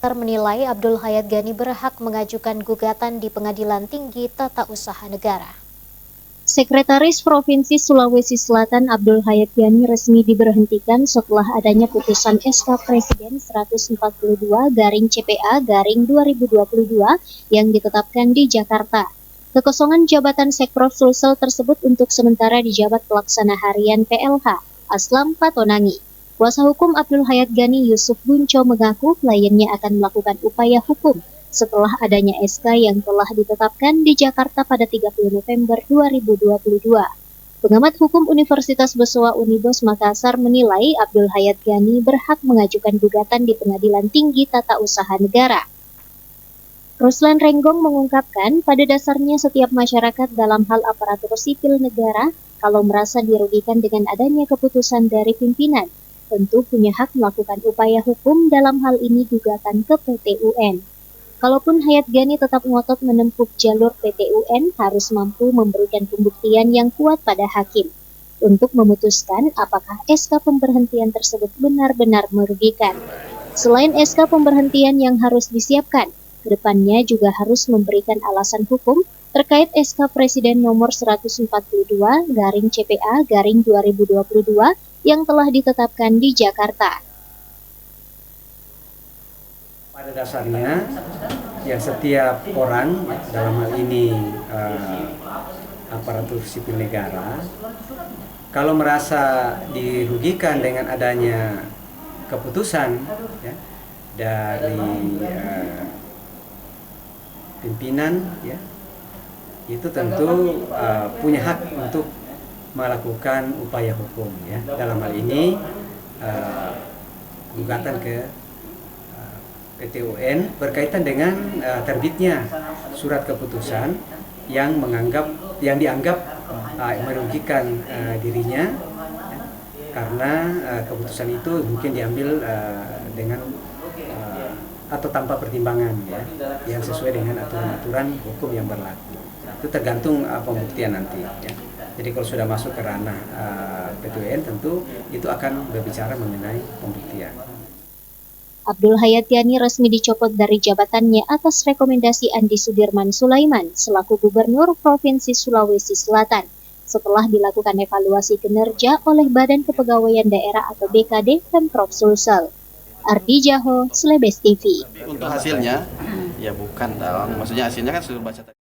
menilai Abdul Hayat Ghani berhak mengajukan gugatan di Pengadilan Tinggi Tata Usaha Negara. Sekretaris Provinsi Sulawesi Selatan Abdul Hayat Ghani resmi diberhentikan setelah adanya putusan SK Presiden 142/CPA/2022 yang ditetapkan di Jakarta. Kekosongan jabatan Sekprov Sulsel tersebut untuk sementara dijabat pelaksana harian PLH Aslam Patonangi. Kuasa hukum Abdul Hayat Ghani Yusuf Bunco mengaku kliennya akan melakukan upaya hukum setelah adanya SK yang telah ditetapkan di Jakarta pada 30 November 2022. Pengamat hukum Universitas Besoa Unibos Makassar menilai Abdul Hayat Ghani berhak mengajukan gugatan di Pengadilan Tinggi Tata Usaha Negara. Ruslan Renggong mengungkapkan pada dasarnya setiap masyarakat dalam hal aparatur sipil negara kalau merasa dirugikan dengan adanya keputusan dari pimpinan, tentu punya hak melakukan upaya hukum dalam hal ini gugatan ke PT UN. Kalaupun Hayat Ghani tetap ngotot menempuh jalur PT UN harus mampu memberikan pembuktian yang kuat pada hakim untuk memutuskan apakah SK pemberhentian tersebut benar-benar merugikan. Selain SK pemberhentian yang harus disiapkan, kedepannya juga harus memberikan alasan hukum terkait SK Presiden nomor 142/CPA/2022 yang telah ditetapkan di Jakarta. Pada dasarnya, ya setiap orang dalam hal ini aparatur sipil negara, kalau merasa dirugikan dengan adanya keputusan ya, dari pimpinan, ya, itu tentu punya hak untuk melakukan upaya hukum. Ya. Dalam hal ini gugatan ke PT UN berkaitan dengan terbitnya surat keputusan yang dianggap merugikan dirinya karena keputusan itu mungkin diambil dengan atau tanpa pertimbangan ya, yang sesuai dengan aturan-aturan hukum yang berlaku. Itu tergantung pembuktian nanti ya. Jadi kalau sudah masuk ke ranah PT UN tentu itu akan berbicara mengenai pembuktian. Abdul Hayat Ghani resmi dicopot dari jabatannya atas rekomendasi Andi Sudirman Sulaiman selaku Gubernur Provinsi Sulawesi Selatan setelah dilakukan evaluasi kinerja oleh Badan Kepegawaian Daerah atau BKD Pemprov Sulsel. Ardi Jaho, Slebes TV. Untuk hasilnya, ya bukan dong. Maksudnya hasilnya kan sudah baca tadi.